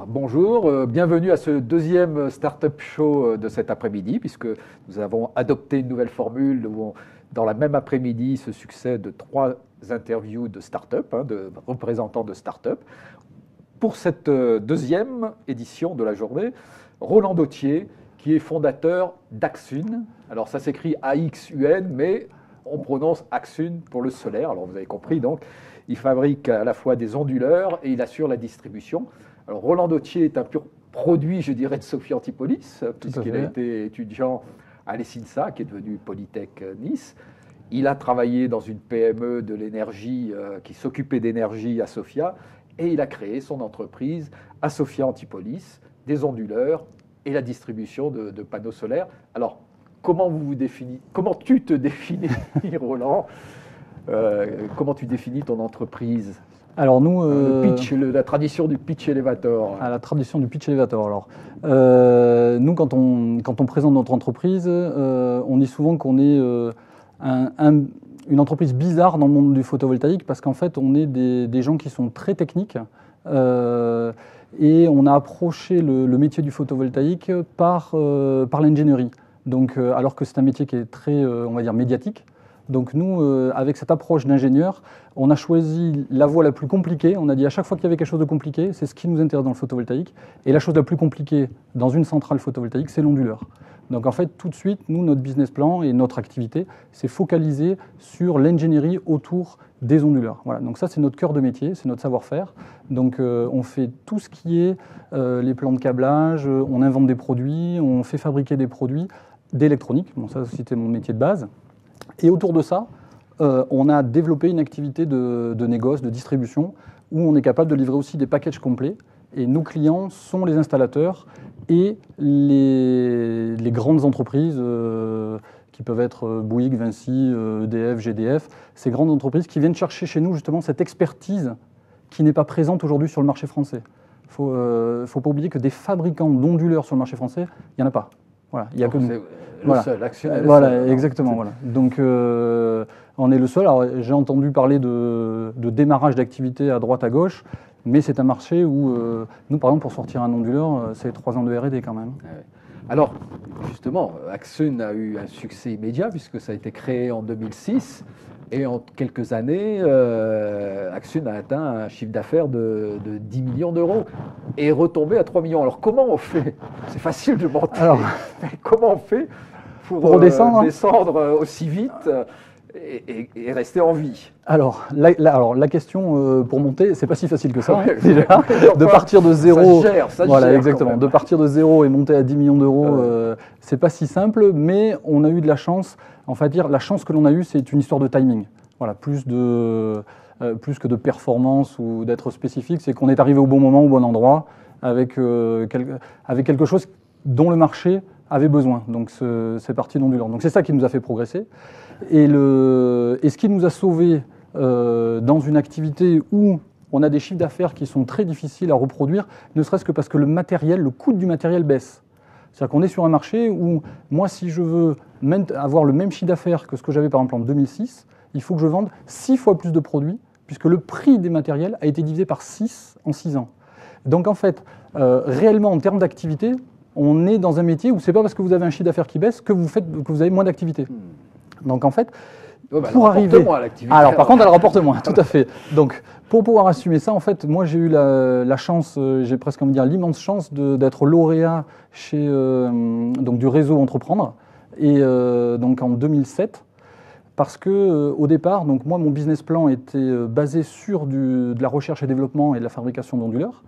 Bonjour, bienvenue à ce deuxième Startup Show de cet après-midi, puisque nous avons adopté une nouvelle formule où dans la même après-midi se succèdent 3 interviews de start-up, de représentants de start-up. Pour cette deuxième édition de la journée, Roland Dautier, qui est fondateur d'Axun. Alors ça s'écrit A-X-U-N, mais on prononce Axun pour le solaire. Alors vous avez compris, donc il fabrique à la fois des onduleurs et il assure la distribution. Alors Roland Dautier est un pur produit, je dirais, de Sophie Antipolis, puisqu'il a été étudiant à l'ESINSA, qui est devenu Polytech Nice. Il a travaillé dans une PME de l'énergie qui s'occupait d'énergie à Sofia, et il a créé son entreprise à Sophia Antipolis, des onduleurs et la distribution de panneaux solaires. Alors, comment tu te définis, Roland? Comment tu définis ton entreprise? Alors nous, la tradition du pitch elevator. La tradition du pitch elevator. Alors, nous, quand on présente notre entreprise, on dit souvent qu'on est une entreprise bizarre dans le monde du photovoltaïque parce qu'en fait, on est des gens qui sont très techniques et on a approché le métier du photovoltaïque par l'ingénierie. Donc, alors que c'est un métier qui est très, on va dire, médiatique. Donc nous, avec cette approche d'ingénieur, on a choisi la voie la plus compliquée. On a dit à chaque fois qu'il y avait quelque chose de compliqué, c'est ce qui nous intéresse dans le photovoltaïque. Et la chose la plus compliquée dans une centrale photovoltaïque, c'est l'onduleur. Donc en fait, tout de suite, nous, notre business plan et notre activité, c'est focalisé sur l'ingénierie autour des onduleurs. Voilà. Donc ça, c'est notre cœur de métier, c'est notre savoir-faire. Donc on fait tout ce qui est les plans de câblage, on invente des produits, on fait fabriquer des produits d'électronique. Bon, ça, c'était mon métier de base. Et autour de ça, on a développé une activité de négoce, de distribution, où on est capable de livrer aussi des packages complets. Et nos clients sont les installateurs et les grandes entreprises qui peuvent être Bouygues, Vinci, EDF, GDF, ces grandes entreprises qui viennent chercher chez nous justement cette expertise qui n'est pas présente aujourd'hui sur le marché français. Il ne faut pas oublier que des fabricants d'onduleurs sur le marché français, il n'y en a pas. Voilà, il n'y a que nous. Le seul, Axion est le voilà, seul. Exactement. Voilà. Donc, on est le seul. Alors, j'ai entendu parler de démarrage d'activité à droite, à gauche, mais c'est un marché où, nous, par exemple, pour sortir un onduleur, c'est 3 ans de R&D quand même. Alors, justement, Axun a eu un succès immédiat puisque ça a été créé en 2006. Et en quelques années, Axun a atteint un chiffre d'affaires de 10 millions d'euros et est retombé à 3 millions. Alors comment on fait? C'est facile de mentir. Alors, mais comment on fait pour descendre aussi vite et rester en vie? Alors, la question pour monter, c'est pas si facile que ça, déjà. De partir de zéro. Ça gère exactement. De partir de zéro et monter à 10 millions d'euros, c'est pas si simple, mais on a eu de la chance. Enfin, dire la chance que l'on a eue, c'est une histoire de timing. Voilà, plus que de performance ou d'être spécifique, c'est qu'on est arrivé au bon moment, au bon endroit, avec quelque chose dont le marché avait besoin. Donc, c'est parti d'ondulant. Donc, c'est ça qui nous a fait progresser. Et ce qui nous a sauvés dans une activité où on a des chiffres d'affaires qui sont très difficiles à reproduire, ne serait-ce que parce que le coût du matériel baisse. C'est-à-dire qu'on est sur un marché où, moi, si je veux avoir le même chiffre d'affaires que ce que j'avais par exemple en 2006, il faut que je vende 6 fois plus de produits, puisque le prix des matériels a été divisé par 6 en 6 ans. Donc en fait, réellement, en termes d'activité, on est dans un métier où ce n'est pas parce que vous avez un chiffre d'affaires qui baisse que vous avez moins d'activité. Donc en fait, pour arriver... Alors par contre, elle rapporte moins, tout à fait. Donc pour pouvoir assumer ça, en fait, moi j'ai eu la chance, j'ai presque envie de dire l'immense chance d'être lauréat chez du réseau Entreprendre, et donc en 2007, parce que au départ, donc moi mon business plan était basé sur de la recherche et développement et de la fabrication d'onduleurs.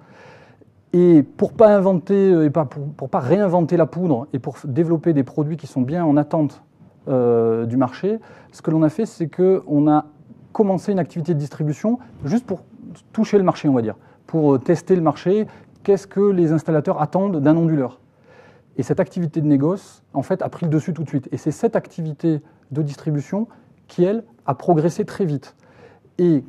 Et pour pas inventer et pour pas réinventer la poudre et pour développer des produits qui sont bien en attente du marché, ce que l'on a fait, c'est qu'on a commencé une activité de distribution juste pour toucher le marché, on va dire, pour tester le marché, qu'est-ce que les installateurs attendent d'un onduleur. Et cette activité de négoce, en fait, a pris le dessus tout de suite. Et c'est cette activité de distribution qui, elle, a progressé très vite. Et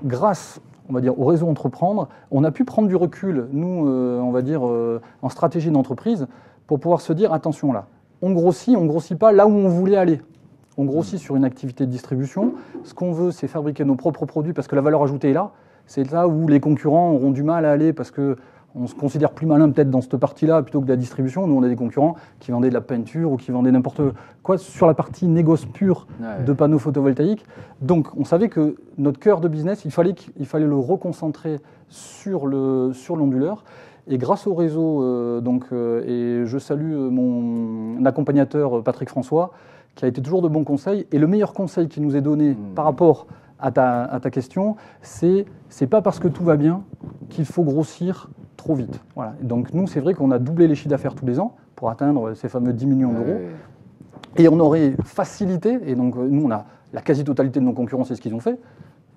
grâce, on va dire, au réseau Entreprendre, on a pu prendre du recul, nous, on va dire, en stratégie d'entreprise, pour pouvoir se dire, attention là, on grossit pas là où on voulait aller. On grossit sur une activité de distribution. Ce qu'on veut, c'est fabriquer nos propres produits parce que la valeur ajoutée est là. C'est là où les concurrents auront du mal à aller parce qu'on se considère plus malin peut-être dans cette partie-là plutôt que de la distribution. Nous, on a des concurrents qui vendaient de la peinture ou qui vendaient n'importe quoi sur la partie négoce pure de panneaux photovoltaïques. Donc, on savait que notre cœur de business, il fallait le reconcentrer sur l'onduleur. Et grâce au réseau, et je salue mon accompagnateur Patrick François, qui a été toujours de bons conseils. Et le meilleur conseil qu'il nous ait donné par rapport à ta question, c'est pas parce que tout va bien qu'il faut grossir trop vite. Voilà. Donc nous, c'est vrai qu'on a doublé les chiffres d'affaires tous les ans pour atteindre ces fameux 10 millions d'euros. Et on aurait facilité, et donc nous, on a la quasi-totalité de nos concurrents, c'est ce qu'ils ont fait.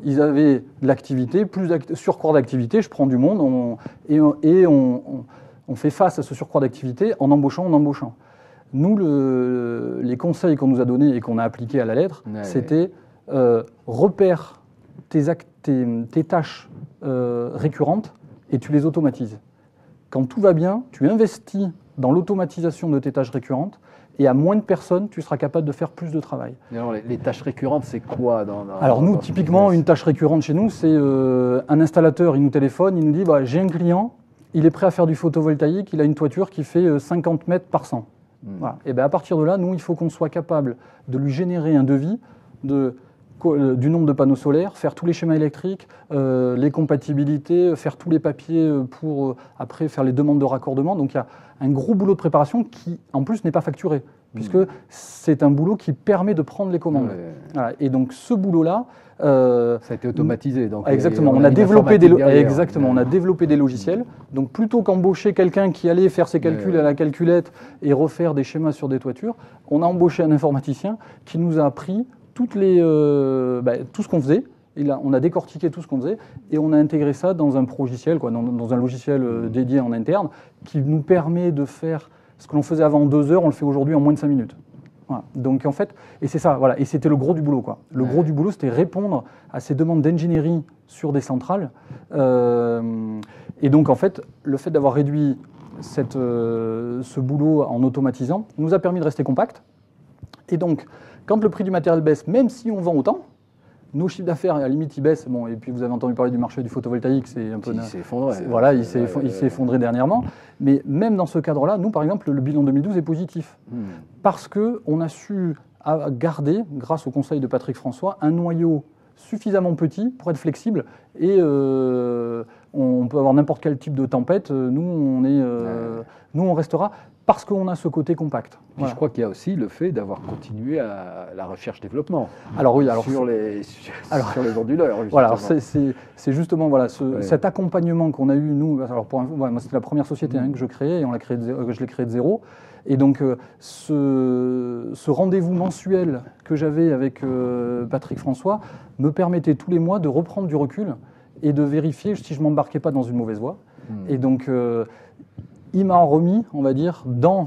Ils avaient de l'activité, surcroît d'activité, je prends du monde, on fait face à ce surcroît d'activité en embauchant. Nous, les conseils qu'on nous a donnés et qu'on a appliqués à la lettre, c'était repère tes tâches récurrentes et tu les automatises. Quand tout va bien, tu investis dans l'automatisation de tes tâches récurrentes et à moins de personnes, tu seras capable de faire plus de travail. Et alors, les tâches récurrentes, c'est quoi Alors nous, typiquement, une tâche récurrente chez nous, c'est un installateur, il nous téléphone, il nous dit j'ai un client, il est prêt à faire du photovoltaïque, il a une toiture qui fait 50 mètres par 100. Voilà. Et bien à partir de là, nous, il faut qu'on soit capable de lui générer un devis du nombre de panneaux solaires, faire tous les schémas électriques, les compatibilités, faire tous les papiers pour après faire les demandes de raccordement. Donc il y a un gros boulot de préparation qui, en plus, n'est pas facturé, puisque c'est un boulot qui permet de prendre les commandes. Voilà. Et donc ce boulot-là... ça a été automatisé. Donc exactement, on a développé des logiciels. Donc plutôt qu'embaucher quelqu'un qui allait faire ses calculs à la calculette et refaire des schémas sur des toitures, on a embauché un informaticien qui nous a appris tout ce qu'on faisait. On a décortiqué tout ce qu'on faisait et on a intégré ça dans un logiciel, dans un logiciel dédié en interne qui nous permet de faire ce que l'on faisait avant en 2 heures, on le fait aujourd'hui en moins de 5 minutes. Voilà. Donc en fait, et c'est ça, voilà, et c'était le gros du boulot, quoi. Le gros du boulot, c'était répondre à ces demandes d'ingénierie sur des centrales. Et donc en fait, le fait d'avoir réduit ce boulot en automatisant nous a permis de rester compact. Et donc, quand le prix du matériel baisse, même si on vend autant, nos chiffres d'affaires, à la limite, ils baissent. Bon, et puis vous avez entendu parler du marché du photovoltaïque, c'est un peu... Il s'est effondré. Voilà, il s'est effondré dernièrement. Mais même dans ce cadre-là, nous, par exemple, le bilan 2012 est positif. Parce qu'on a su garder, grâce au conseil de Patrick François, un noyau suffisamment petit pour être flexible. Et on peut avoir n'importe quel type de tempête. Nous, on restera parce qu'on a ce côté compact. Voilà. Je crois qu'il y a aussi le fait d'avoir continué à la recherche-développement. Alors oui, sur les onduleurs. Voilà, c'est justement cet accompagnement qu'on a eu nous. Alors moi, c'était la première société que je créais et je l'ai créée de zéro. Et donc ce rendez-vous mensuel que j'avais avec Patrick François me permettait tous les mois de reprendre du recul et de vérifier si je ne m'embarquais pas dans une mauvaise voie. Et donc il m'a remis, on va dire, dans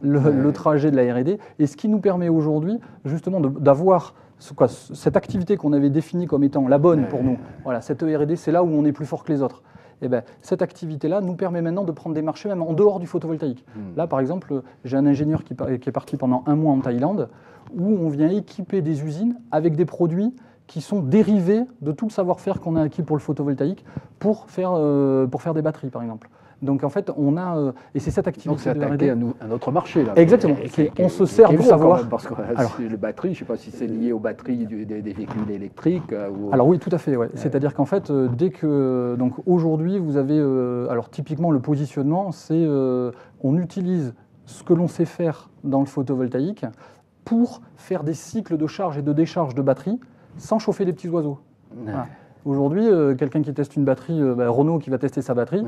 le trajet de la R&D, et ce qui nous permet aujourd'hui, justement, d'avoir cette activité qu'on avait définie comme étant la bonne pour nous. Voilà, cette R&D, c'est là où on est plus fort que les autres. Et ben, cette activité-là nous permet maintenant de prendre des marchés même en dehors du photovoltaïque. Là, par exemple, j'ai un ingénieur qui est parti pendant 1 mois en Thaïlande, où on vient équiper des usines avec des produits qui sont dérivés de tout le savoir-faire qu'on a acquis pour le photovoltaïque pour faire des batteries, par exemple. Donc en fait, on a et c'est cette activité. Donc c'est attaqué un autre marché là. Exactement. On se sert du savoir. Même, parce que les batteries, je ne sais pas si c'est lié aux batteries des véhicules électriques. Alors oui, tout à fait. Ouais. C'est-à-dire qu'en fait, dès que donc aujourd'hui, vous avez alors typiquement le positionnement, c'est on utilise ce que l'on sait faire dans le photovoltaïque pour faire des cycles de charge et de décharge de batteries sans chauffer des petits oiseaux. Voilà. Aujourd'hui, quelqu'un qui teste une batterie, Renault qui va tester sa batterie,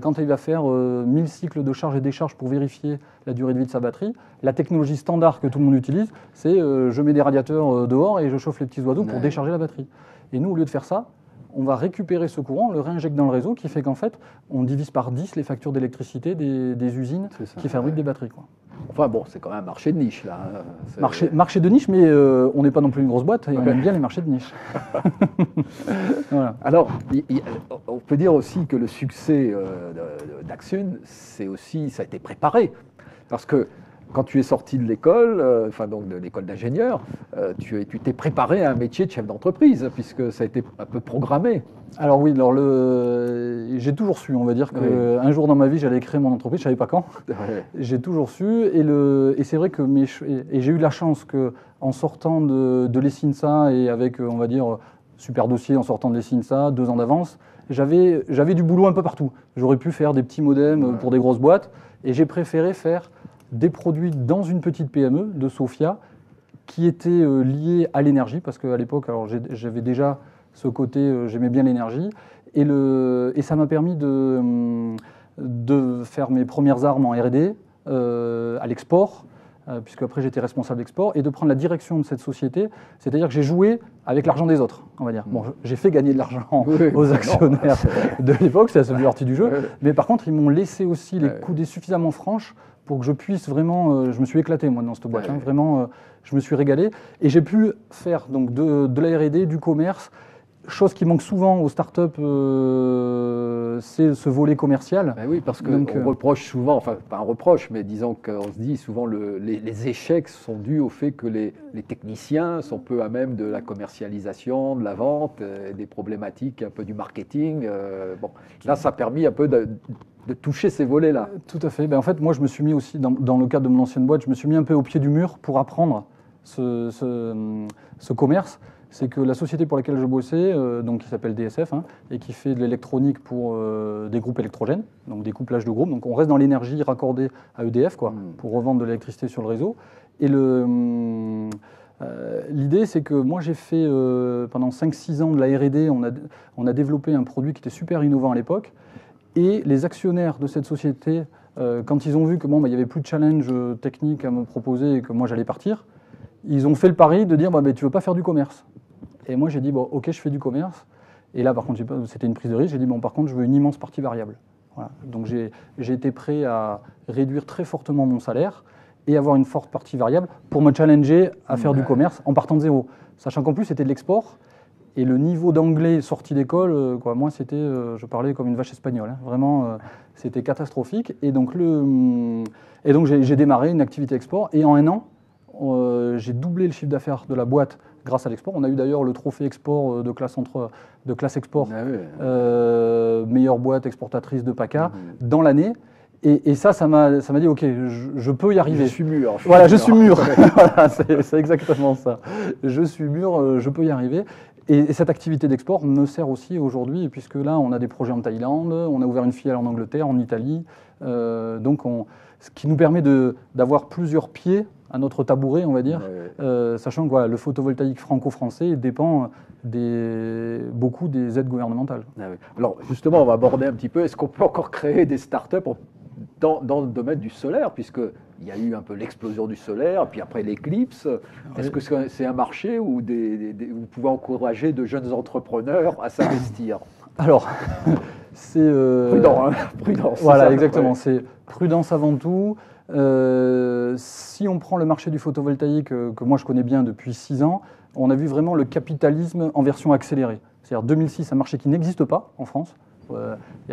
quand il va faire 1000 cycles de charge et décharge pour vérifier la durée de vie de sa batterie, la technologie standard que tout le monde utilise, c'est je mets des radiateurs dehors et je chauffe les petits oiseaux pour décharger la batterie. Et nous, au lieu de faire ça, on va récupérer ce courant, on le réinjecte dans le réseau, qui fait qu'en fait, on divise par 10 les factures d'électricité des usines qui fabriquent des batteries, quoi. Enfin bon, c'est quand même un marché de niche, là. Marché de niche, mais on n'est pas non plus une grosse boîte, et on aime bien les marchés de niche. Voilà. Alors, on peut dire aussi que le succès d'Axun, c'est aussi, ça a été préparé. Parce que quand tu es sorti de l'école, donc de l'école d'ingénieur, tu t'es préparé à un métier de chef d'entreprise, puisque ça a été un peu programmé. Alors oui, j'ai toujours su, on va dire qu'un jour dans ma vie, j'allais créer mon entreprise, je ne savais pas quand. Ouais. J'ai toujours su, et c'est vrai que j'ai eu la chance qu'en sortant de l'ESINSA et avec, on va dire, super dossier en sortant de l'ESINSA, 2 ans d'avance, j'avais du boulot un peu partout. J'aurais pu faire des petits modems pour des grosses boîtes, et j'ai préféré faire des produits dans une petite PME de Sofia qui étaient liés à l'énergie, parce qu'à l'époque, alors j'avais déjà ce côté, j'aimais bien l'énergie, et ça m'a permis de faire mes premières armes en R&D, à l'export, puisque après j'étais responsable d'export, et de prendre la direction de cette société, c'est-à-dire que j'ai joué avec l'argent des autres, on va dire. Bon, j'ai fait gagner de l'argent aux actionnaires de l'époque, c'est la seule partie du jeu, mais par contre, ils m'ont laissé aussi les coudées suffisamment franches pour que je puisse vraiment, je me suis éclaté moi dans cette boîte, vraiment, je me suis régalé, et j'ai pu faire donc de la R&D, du commerce. Chose qui manque souvent aux startups, c'est ce volet commercial. Ben oui, parce qu'on reproche souvent, enfin pas un reproche, mais disons qu'on se dit souvent les échecs sont dus au fait que les techniciens sont peu à même de la commercialisation, de la vente, des problématiques un peu du marketing. Bon, là, ça a permis un peu de toucher ces volets-là. Tout à fait. Ben, en fait, moi, je me suis mis aussi, dans le cadre de mon ancienne boîte, je me suis mis un peu au pied du mur pour apprendre ce commerce. C'est que la société pour laquelle je bossais, donc qui s'appelle DSF, et qui fait de l'électronique pour des groupes électrogènes, donc des couplages de groupes. Donc on reste dans l'énergie raccordée à EDF, pour revendre de l'électricité sur le réseau. Et l'idée, c'est que moi j'ai fait pendant 5-6 ans de la R&D, on a développé un produit qui était super innovant à l'époque. Et les actionnaires de cette société, quand ils ont vu que il n'y avait plus de challenge technique à me proposer et que moi j'allais partir, ils ont fait le pari de dire tu veux pas faire du commerce. Et moi j'ai dit ok, je fais du commerce. Et là par contre c'était une prise de risque, j'ai dit par contre je veux une immense partie variable. Voilà. Donc j'ai été prêt à réduire très fortement mon salaire et avoir une forte partie variable pour me challenger à faire du commerce en partant de zéro. Sachant qu'en plus c'était de l'export et le niveau d'anglais sorti d'école, moi c'était, je parlais comme une vache espagnole, vraiment c'était catastrophique. Et donc j'ai démarré une activité export et en un an, j'ai doublé le chiffre d'affaires de la boîte grâce à l'export. On a eu d'ailleurs le trophée export de classe export, meilleure boîte exportatrice de PACA dans l'année. Et ça m'a dit, ok, je peux y arriver. Je suis mûr. Voilà, je suis mûr. Voilà, c'est exactement ça. Je suis mûr, je peux y arriver. Et cette activité d'export me sert aussi aujourd'hui, puisque là, on a des projets en Thaïlande, on a ouvert une filiale en Angleterre, en Italie. Ce qui nous permet d'avoir plusieurs pieds à notre tabouret, on va dire, sachant que le photovoltaïque franco-français dépend beaucoup des aides gouvernementales. Alors justement, on va aborder un petit peu, est-ce qu'on peut encore créer des startups dans le domaine du solaire, puisqu'il y a eu un peu l'explosion du solaire, puis après l'éclipse. Est-ce que c'est un marché où vous pouvez encourager de jeunes entrepreneurs à s'investir? Alors, c'est... prudence. Voilà, exactement, c'est prudence avant tout. Si on prend le marché du photovoltaïque, que moi je connais bien depuis 6 ans, on a vu vraiment le capitalisme en version accélérée. C'est-à-dire 2006, un marché qui n'existe pas en France.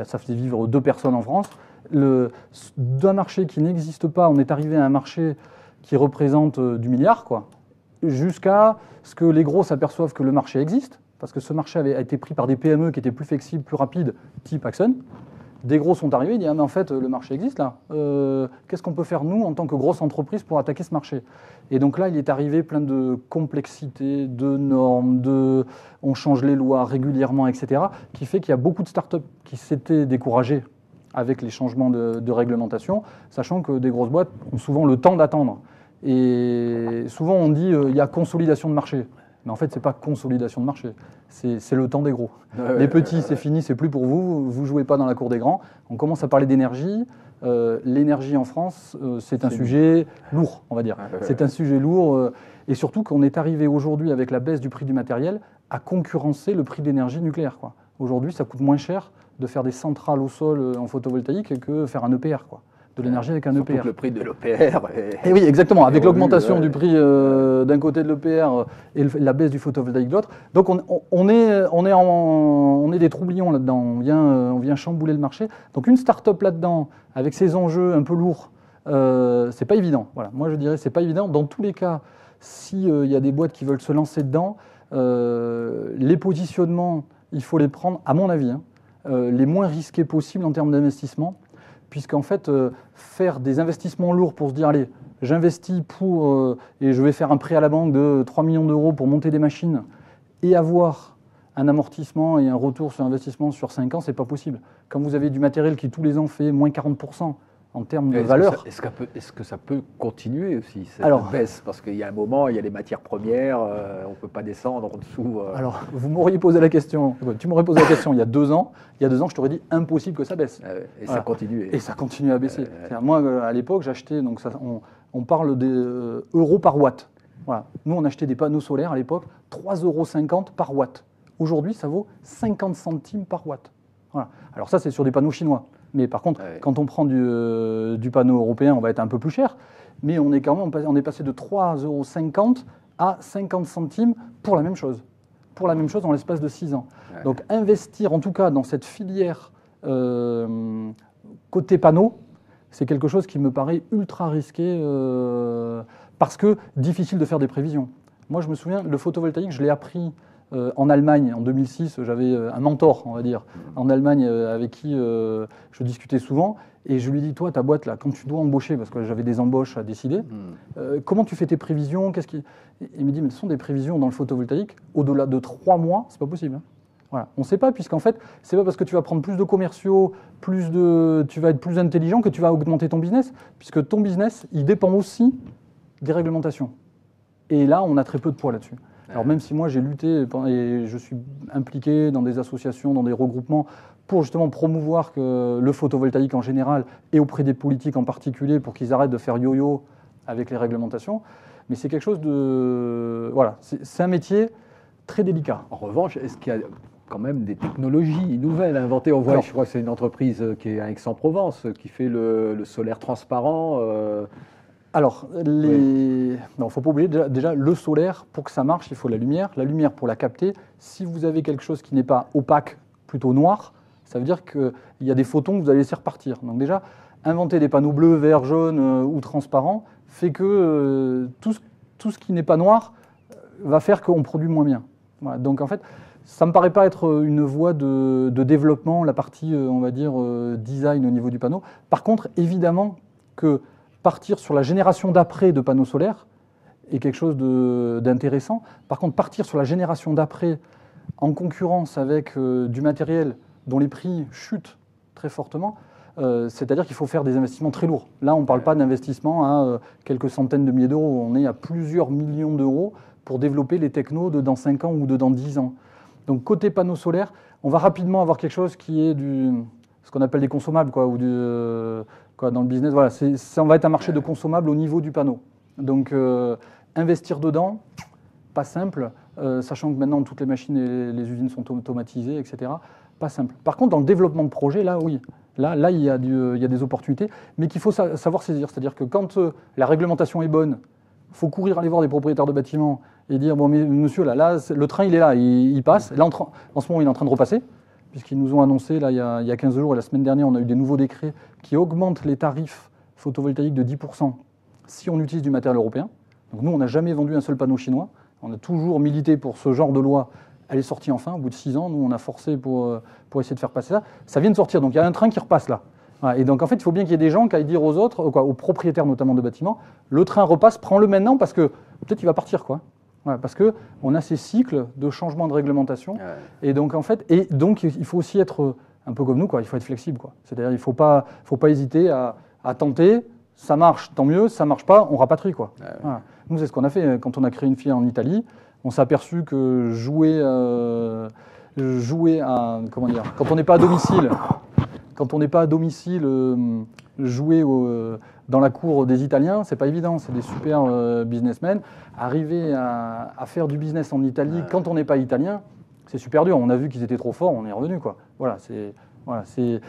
Ça faisait vivre 2 personnes en France. D'un marché qui n'existe pas, on est arrivé à un marché qui représente du milliard, jusqu'à ce que les gros s'aperçoivent que le marché existe, parce que ce marché a été pris par des PME qui étaient plus flexibles, plus rapides, type Axun. Des gros sont arrivés, ils disent mais en fait le marché existe là. Qu'est-ce qu'on peut faire nous en tant que grosse entreprise pour attaquer ce marché? Et donc là il est arrivé plein de complexités, de normes, on change les lois régulièrement, etc. Qui fait qu'il y a beaucoup de startups qui s'étaient découragées avec les changements de réglementation, sachant que des grosses boîtes ont souvent le temps d'attendre. Et souvent on dit il y a consolidation de marché. Mais en fait, ce n'est pas consolidation de marché, c'est le temps des gros. Les petits, c'est fini, c'est plus pour vous, vous ne jouez pas dans la cour des grands. On commence à parler d'énergie. L'énergie en France, c'est un sujet lourd, on va dire. C'est un sujet lourd. Et surtout qu'on est arrivé aujourd'hui, avec la baisse du prix du matériel, à concurrencer le prix de l'énergie nucléaire, quoi. Aujourd'hui, ça coûte moins cher de faire des centrales au sol en photovoltaïque que faire un EPR, quoi. De l'énergie avec un Surtout EPR. que le prix de l'EPR Et oui, exactement, avec l'augmentation ouais. du prix d'un côté de l'EPR et la baisse du photovoltaïque de l'autre. Donc on est des troublions là-dedans, on vient chambouler le marché. Donc une start-up là-dedans, avec ses enjeux un peu lourds, c'est pas évident. Voilà. Moi je dirais c'est pas évident. Dans tous les cas, s'il y a des boîtes qui veulent se lancer dedans, les positionnements, il faut les prendre, à mon avis, les moins risqués possibles en termes d'investissement. Puisqu'en fait, faire des investissements lourds pour se dire, allez, j'investis et je vais faire un prêt à la banque de 3 millions d'euros pour monter des machines et avoir un amortissement et un retour sur investissement sur 5 ans, c'est pas possible. Quand vous avez du matériel qui tous les ans fait moins 40% en termes de valeur. Est-ce que ça peut continuer aussi, cette baisse? Parce qu'il y a un moment, il y a les matières premières, on ne peut pas descendre en dessous. Alors, vous m'auriez posé la question, tu m'aurais posé la question il y a 2 ans. Il y a 2 ans, je t'aurais dit impossible que ça baisse. Et voilà. Ça continue. Et ça continue à baisser. Moi, à l'époque, j'achetais, donc on parle des euros par watt. Voilà. Nous, on achetait des panneaux solaires à l'époque, 3,50 € par watt. Aujourd'hui, ça vaut 50 centimes par watt. Voilà. Alors ça, c'est sur des panneaux chinois. Mais par contre, quand on prend du panneau européen, on va être un peu plus cher. Mais on est passé de 3,50 € à 50 centimes pour la même chose. Pour la même chose dans l'espace de 6 ans. Ouais. Donc investir en tout cas dans cette filière côté panneau, c'est quelque chose qui me paraît ultra risqué parce que difficile de faire des prévisions. Moi, je me souviens, le photovoltaïque, je l'ai appris en Allemagne en 2006. J'avais un mentor, on va dire, en Allemagne avec qui je discutais souvent. Et je lui dis, toi, ta boîte, là, quand tu dois embaucher, parce que j'avais des embauches à décider, comment tu fais tes prévisions? Il me dit, mais ce sont des prévisions dans le photovoltaïque, au-delà de 3 mois, c'est pas possible. Hein. Voilà. On ne sait pas, puisqu'en fait, c'est pas parce que tu vas prendre plus de commerciaux, tu vas être plus intelligent que tu vas augmenter ton business, puisque ton business, il dépend aussi des réglementations. Et là, on a très peu de poids là-dessus. Alors même si moi j'ai lutté et je suis impliqué dans des associations, dans des regroupements pour justement promouvoir le photovoltaïque en général et auprès des politiques en particulier pour qu'ils arrêtent de faire yo-yo avec les réglementations, mais c'est quelque chose de... Voilà, c'est un métier très délicat. En revanche, est-ce qu'il y a quand même des technologies nouvelles inventées? On voit, alors, je crois que c'est une entreprise qui est à Aix-en-Provence qui fait le solaire transparent. Alors, non, il ne faut pas oublier, déjà, le solaire, pour que ça marche, il faut la lumière. La lumière, pour la capter, si vous avez quelque chose qui n'est pas opaque, plutôt noir, ça veut dire qu'il y a des photons que vous allez laisser repartir. Donc déjà, inventer des panneaux bleus, verts, jaunes ou transparents fait que tout ce qui n'est pas noir va faire qu'on produit moins bien. Voilà. Donc en fait, ça ne me paraît pas être une voie de développement, la partie, on va dire, design au niveau du panneau. Par contre, évidemment que partir sur la génération d'après de panneaux solaires est quelque chose d'intéressant. Par contre, partir sur la génération d'après en concurrence avec du matériel dont les prix chutent très fortement, c'est-à-dire qu'il faut faire des investissements très lourds. Là, on ne parle pas d'investissement à quelques centaines de milliers d'euros, on est à plusieurs millions d'euros pour développer les technos de dans 5 ans ou de dans 10 ans. Donc côté panneaux solaires, on va rapidement avoir quelque chose qui est ce qu'on appelle des consommables, quoi, ou dans le business. Voilà, ça va être un marché de consommables au niveau du panneau. Donc investir dedans, pas simple, sachant que maintenant toutes les machines et les usines sont automatisées, etc. Pas simple. Par contre, dans le développement de projet, là, oui. Là, il y a des opportunités, mais qu'il faut savoir saisir. C'est-à-dire que quand la réglementation est bonne, il faut courir aller voir des propriétaires de bâtiments et dire, bon, mais monsieur, là le train, il est là, il passe. Là, en ce moment, il est en train de repasser, puisqu'ils nous ont annoncé, là, il y a 15 jours, et la semaine dernière, on a eu des nouveaux décrets qui augmentent les tarifs photovoltaïques de 10% si on utilise du matériel européen. Donc nous, on n'a jamais vendu un seul panneau chinois. On a toujours milité pour ce genre de loi. Elle est sortie enfin, au bout de 6 ans. Nous, on a forcé pour essayer de faire passer ça. Ça vient de sortir, donc il y a un train qui repasse là. Voilà. Et donc, en fait, il faut bien qu'il y ait des gens qui aillent dire aux autres, aux propriétaires notamment de bâtiments, le train repasse, prends-le maintenant parce que peut-être il va partir, quoi. Voilà, parce qu'on a ces cycles de changement de réglementation. Ouais. Et donc, en fait, il faut aussi être un peu comme nous, quoi. Il faut être flexible, quoi. C'est-à-dire, il ne faut pas hésiter à tenter. Ça marche, tant mieux. Ça ne marche pas, on rapatrie, quoi. Ouais. Voilà. Nous, c'est ce qu'on a fait quand on a créé une filiale en Italie. On s'est aperçu que jouer à, comment dire, quand on n'est pas à domicile, jouer dans la cour des Italiens, c'est pas évident, c'est des super businessmen. Arriver à faire du business en Italie quand on n'est pas italien, c'est super dur. On a vu qu'ils étaient trop forts, on est revenu, quoi. Voilà, c'est... Voilà, c'est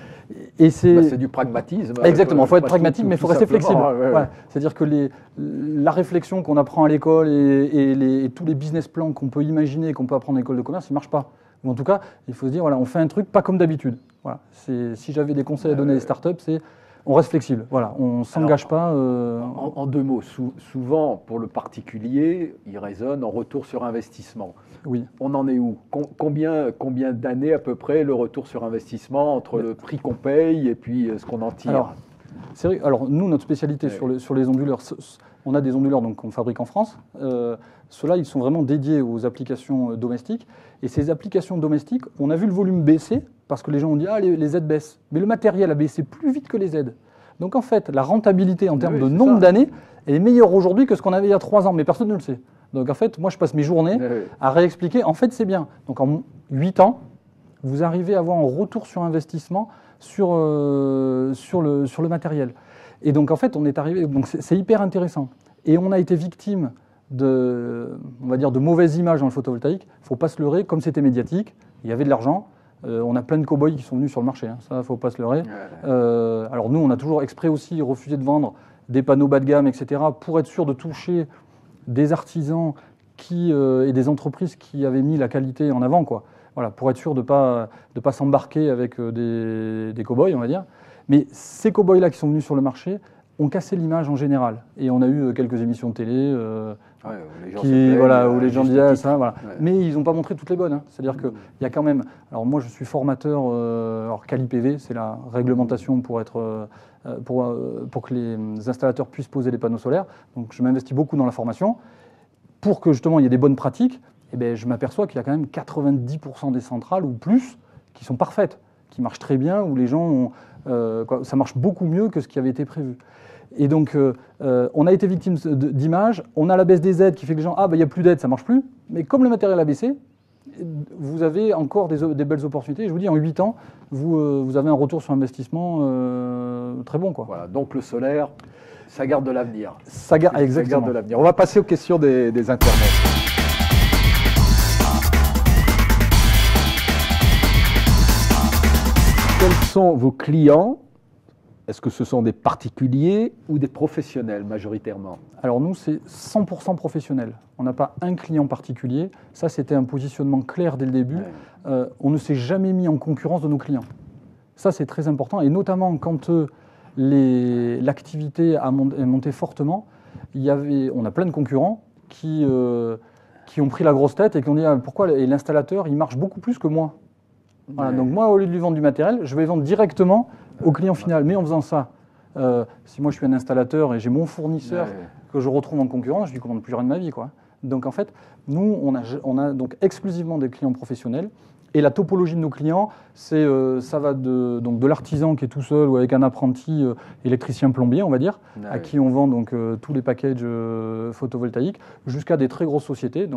du pragmatisme. Exactement, il faut être pragmatique, mais il faut rester flexible. Ouais. Ouais. C'est-à-dire que la réflexion qu'on apprend à l'école et tous les business plans qu'on peut imaginer, qu'on peut apprendre à l'école de commerce, ils ne marchent pas. Ou en tout cas, il faut se dire, voilà, on fait un truc pas comme d'habitude. Voilà. Si j'avais des conseils à donner à des startups, c'est on reste flexible. Voilà, on ne s'engage pas. En deux mots, souvent, pour le particulier, il raisonne en retour sur investissement. Oui. On en est où? Combien d'années à peu près le retour sur investissement entre le prix qu'on paye et puis ce qu'on en tire? Alors, nous, notre spécialité sur les onduleurs, on a des onduleurs qu'on fabrique en France. Ceux-là, ils sont vraiment dédiés aux applications domestiques. Et ces applications domestiques, on a vu le volume baisser parce que les gens ont dit « Ah, les aides baissent ». Mais le matériel a baissé plus vite que les aides. Donc en fait, la rentabilité en termes de nombre d'années, elle est meilleure aujourd'hui que ce qu'on avait il y a 3 ans. Mais personne ne le sait. Donc en fait, moi, je passe mes journées à réexpliquer. En fait, c'est bien. Donc en 8 ans, vous arrivez à avoir un retour sur investissement sur le matériel. Et donc en fait, on est arrivé. Donc c'est hyper intéressant. Et on a été victime on va dire, de mauvaises images dans le photovoltaïque. Il ne faut pas se leurrer, comme c'était médiatique, il y avait de l'argent. On a plein de cow-boys qui sont venus sur le marché, hein. Ça, il ne faut pas se leurrer. Alors nous, on a toujours exprès aussi refusé de vendre des panneaux bas de gamme, etc., pour être sûr de toucher des artisans et des entreprises qui avaient mis la qualité en avant, quoi. Voilà, pour être sûr de pas s'embarquer avec des cow-boys, on va dire. Mais ces cow-boys-là qui sont venus sur le marché ont cassé l'image en général. Et on a eu quelques émissions de télé où les gens disaient ça. Voilà. Ouais. Mais ils n'ont pas montré toutes les bonnes. Hein. C'est-à-dire qu'il y a quand même... Alors moi, je suis formateur, alors CALI-PV, c'est la réglementation pour que les installateurs puissent poser des panneaux solaires. Donc je m'investis beaucoup dans la formation. Pour que justement il y ait des bonnes pratiques, eh bien, je m'aperçois qu'il y a quand même 90% des centrales ou plus qui sont parfaites, qui marchent très bien, où les gens ça marche beaucoup mieux que ce qui avait été prévu. Et donc, on a été victime d'images, on a la baisse des aides qui fait que les gens, il n'y a plus d'aides, ça ne marche plus. Mais comme le matériel a baissé, vous avez encore des belles opportunités. Et je vous dis, en 8 ans, vous avez un retour sur investissement très bon, quoi. Voilà, donc le solaire, ça garde de l'avenir. Exactement. Ça garde de l'avenir. On va passer aux questions des internautes. Quels sont vos clients? Est-ce que ce sont des particuliers ou des professionnels majoritairement? Alors nous, c'est 100% professionnel. On n'a pas un client particulier. Ça, c'était un positionnement clair dès le début. On ne s'est jamais mis en concurrence de nos clients. Ça, c'est très important. Et notamment quand l'activité est montée fortement, on a plein de concurrents qui ont pris la grosse tête et qui ont dit pourquoi l'installateur, il marche beaucoup plus que moi. Voilà, donc moi, au lieu de lui vendre du matériel, je vais vendre directement au client final. Mais en faisant ça, si moi je suis un installateur et j'ai mon fournisseur que je retrouve en concurrence, je ne lui commande plus rien de ma vie, quoi. Donc en fait, nous, on a donc exclusivement des clients professionnels. Et la topologie de nos clients, ça va de l'artisan qui est tout seul ou avec un apprenti électricien plombier, on va dire, à qui on vend donc, tous les packages photovoltaïques, jusqu'à des très grosses sociétés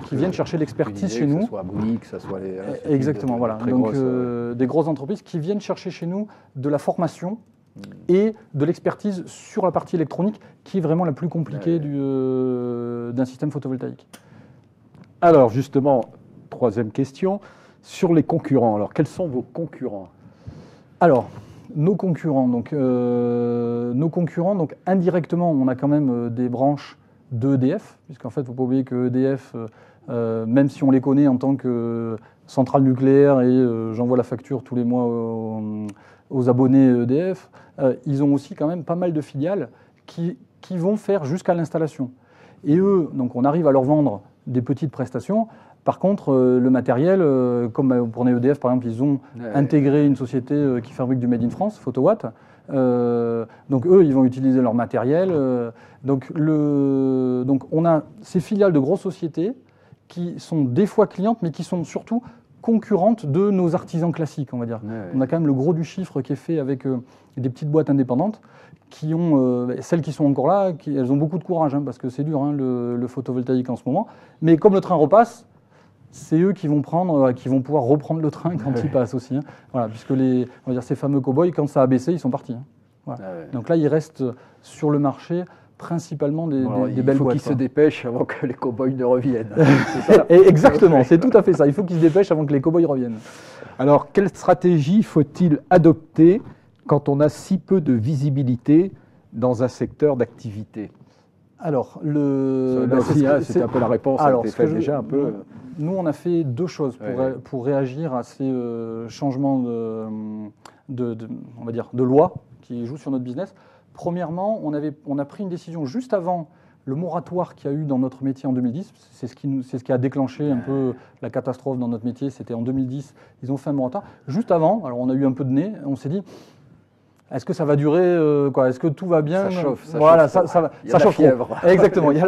qui viennent chercher l'expertise chez nous. Que ce soit Bouygues, que ce soit les... Exactement, voilà. Donc des grosses entreprises qui viennent chercher chez nous de la formation et de l'expertise sur la partie électronique, qui est vraiment la plus compliquée d'un système photovoltaïque. Alors justement, troisième question. Sur les concurrents, alors quels sont vos concurrents? Alors, nos concurrents, donc indirectement, on a quand même des branches d'EDF, puisqu'en fait, il ne faut pas oublier que EDF, même si on les connaît en tant que centrale nucléaire et j'envoie la facture tous les mois aux abonnés EDF, ils ont aussi quand même pas mal de filiales qui vont faire jusqu'à l'installation. Et eux, donc on arrive à leur vendre des petites prestations. Par contre, le matériel, comme pour EDF par exemple, ils ont intégré une société qui fabrique du Made in France, Photowatt. Donc eux, ils vont utiliser leur matériel. Donc on a ces filiales de grosses sociétés qui sont des fois clientes, mais qui sont surtout concurrentes de nos artisans classiques, on va dire. On a quand même le gros du chiffre qui est fait avec des petites boîtes indépendantes qui ont, celles qui sont encore là, elles ont beaucoup de courage, hein, parce que c'est dur, hein, le photovoltaïque en ce moment. Mais comme le train repasse, c'est eux qui vont pouvoir reprendre le train quand il passe aussi. Hein. Voilà, puisque on va dire, ces fameux cow-boys, quand ça a baissé, ils sont partis. Hein. Voilà. Donc là, il reste sur le marché principalement des belles boîtes. Il faut qu'ils se dépêchent avant que les cow-boys ne reviennent. Exactement, c'est tout à fait ça. Il faut qu'ils se dépêchent avant que les cow-boys reviennent. Alors, quelle stratégie faut-il adopter quand on a si peu de visibilité dans un secteur d'activité? Alors, c'est un peu la réponse. Alors, déjà un peu. Nous, on a fait deux choses pour réagir à ces changements on va dire, de loi qui jouent sur notre business. Premièrement, on a pris une décision juste avant le moratoire qu'il y a eu dans notre métier en 2010. C'est ce qui a déclenché un peu la catastrophe dans notre métier. C'était en 2010, ils ont fait un moratoire. Juste avant, alors on a eu un peu de nez, on s'est dit, est-ce que ça va durer Est-ce que tout va bien? Ça chauffe. Voilà, ça va. Il y a la fièvre. Exactement, il y a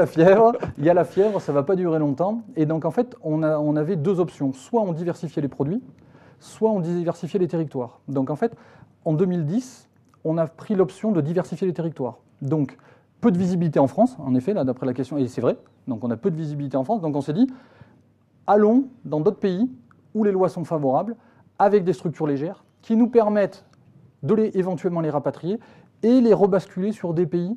la fièvre. Ça ne va pas durer longtemps. Et donc, en fait, on avait deux options. Soit on diversifiait les produits, soit on diversifiait les territoires. Donc, en fait, en 2010, on a pris l'option de diversifier les territoires. Donc, peu de visibilité en France, en effet, là, d'après la question, et c'est vrai. Donc, on a peu de visibilité en France. Donc, on s'est dit, allons dans d'autres pays où les lois sont favorables, avec des structures légères, qui nous permettent éventuellement les rapatrier et les rebasculer sur des pays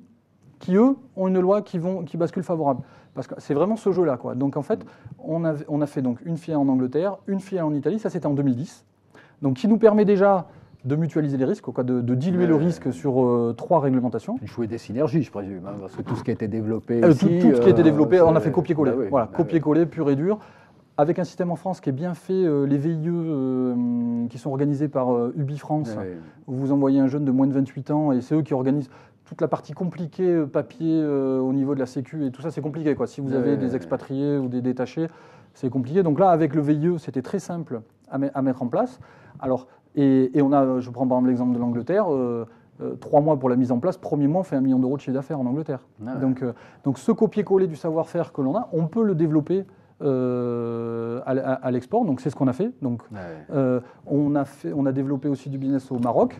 qui, eux, ont une loi qui bascule favorable. Parce que c'est vraiment ce jeu-là, quoi. Donc, en fait, on a fait donc une filiale en Angleterre, une filiale en Italie, ça c'était en 2010. Donc, qui nous permet déjà de mutualiser les risques, de diluer le risque sur 3 réglementations. Jouer des synergies, je présume, hein, parce que tout ce qui a été développé ici, tout ce qui a été développé, on a fait copier-coller. Voilà, copier-coller pur et dur. Avec un système en France qui est bien fait, les VIE qui sont organisés par Ubi France, où vous envoyez un jeune de moins de 28 ans et c'est eux qui organisent toute la partie compliquée, papier au niveau de la Sécu et tout ça, c'est compliqué, quoi. Si vous avez des expatriés ou des détachés, c'est compliqué. Donc là, avec le VIE, c'était très simple à mettre en place. Alors, et on a, je prends par exemple l'exemple de l'Angleterre, 3 mois pour la mise en place, premier mois on fait 1 million d'euros de chiffre d'affaires en Angleterre. Donc ce copier-coller du savoir-faire que l'on a, on peut le développer à l'export, donc c'est ce qu'on a fait. Donc, on a développé aussi du business au Maroc,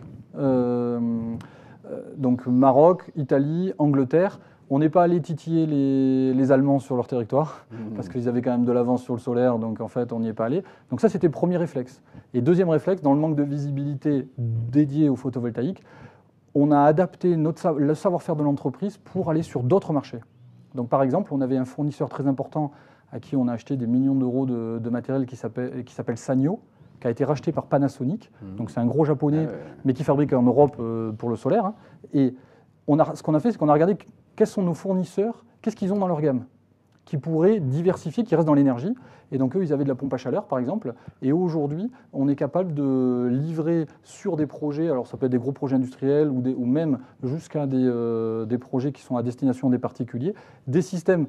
donc Maroc, Italie, Angleterre. On n'est pas allé titiller les Allemands sur leur territoire, parce qu'ils avaient quand même de l'avance sur le solaire, donc en fait on n'y est pas allé. Donc ça c'était le premier réflexe. Et deuxième réflexe, dans le manque de visibilité dédié au photovoltaïque, on a adapté le savoir-faire de l'entreprise pour aller sur d'autres marchés. Donc par exemple, on avait un fournisseur très important à qui on a acheté des millions d'euros de matériel qui s'appelle Sanyo, qui a été racheté par Panasonic. Donc c'est un gros japonais, mais qui fabrique en Europe pour le solaire. Hein. Et ce qu'on a fait, c'est qu'on a regardé quels sont nos fournisseurs, qu'est-ce qu'ils ont dans leur gamme, qui pourraient diversifier, qui restent dans l'énergie. Et donc eux, ils avaient de la pompe à chaleur, par exemple. Et aujourd'hui, on est capable de livrer sur des projets, alors ça peut être des gros projets industriels ou même jusqu'à des projets qui sont à destination des particuliers, des systèmes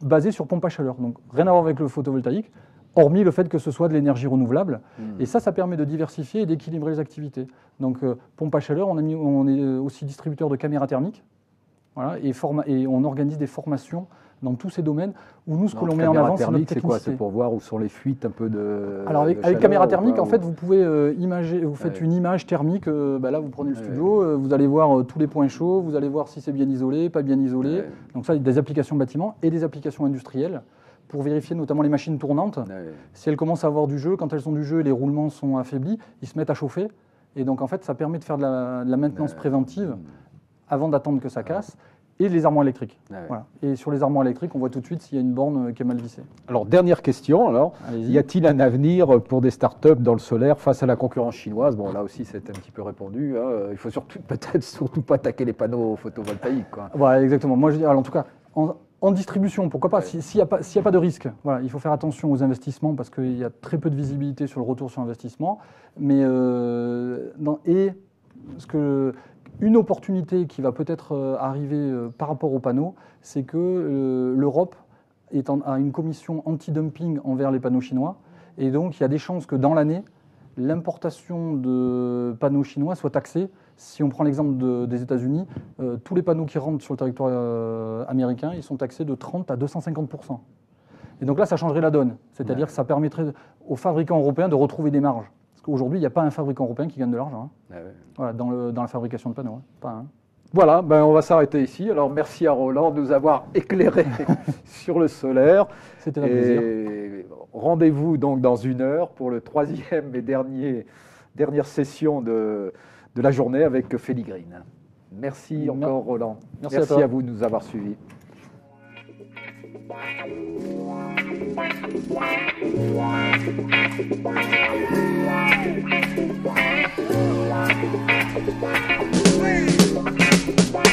basés sur pompe à chaleur. Donc rien à voir avec le photovoltaïque, hormis le fait que ce soit de l'énergie renouvelable. Et ça permet de diversifier et d'équilibrer les activités. Donc pompe à chaleur, on est aussi distributeur de caméras thermiques. Voilà, et on organise des formations dans tous ces domaines où nous, ce que l'on met en avant, c'est notre technicité. C'est quoi? C'est pour voir où sont les fuites un peu de. Alors avec caméra thermique, en fait, vous pouvez imager, vous faites une image thermique. Là, vous prenez le studio, vous allez voir tous les points chauds, vous allez voir si c'est bien isolé, pas bien isolé. Donc ça, des applications bâtiment et des applications industrielles pour vérifier notamment les machines tournantes. Si elles commencent à avoir du jeu, quand elles ont du jeu et les roulements sont affaiblis, ils se mettent à chauffer. Et donc en fait, ça permet de faire de la maintenance préventive avant d'attendre que ça casse, et les armoires électriques. Voilà. Et sur les armoires électriques, on voit tout de suite s'il y a une borne qui est mal vissée. Alors, dernière question, y a-t-il un avenir pour des startups dans le solaire face à la concurrence chinoise? Bon, là aussi, c'est un petit peu répondu. Hein. Il faut surtout pas attaquer les panneaux photovoltaïques, quoi. Voilà, exactement. Moi, je dis, alors, en tout cas, en distribution, pourquoi pas, s'il n'y a pas de risque. Voilà, il faut faire attention aux investissements parce qu'il y a très peu de visibilité sur le retour sur investissement. Mais, une opportunité qui va peut-être arriver par rapport aux panneaux, c'est que l'Europe a une commission anti-dumping envers les panneaux chinois. Et donc, il y a des chances que dans l'année, l'importation de panneaux chinois soit taxée. Si on prend l'exemple des États-Unis, tous les panneaux qui rentrent sur le territoire américain, ils sont taxés de 30 à 250%. Et donc là, ça changerait la donne. C'est-à-dire que ça permettrait aux fabricants européens de retrouver des marges. Aujourd'hui, il n'y a pas un fabricant européen qui gagne de l'argent voilà, dans la fabrication de panneaux. Pas un. Voilà, on va s'arrêter ici. Alors merci à Roland de nous avoir éclairé sur le solaire. C'était un plaisir. Rendez-vous donc dans 1 heure pour le 3e et dernière session de de la journée avec Feligrine. Merci encore Roland. Merci à vous de nous avoir suivis. Hey!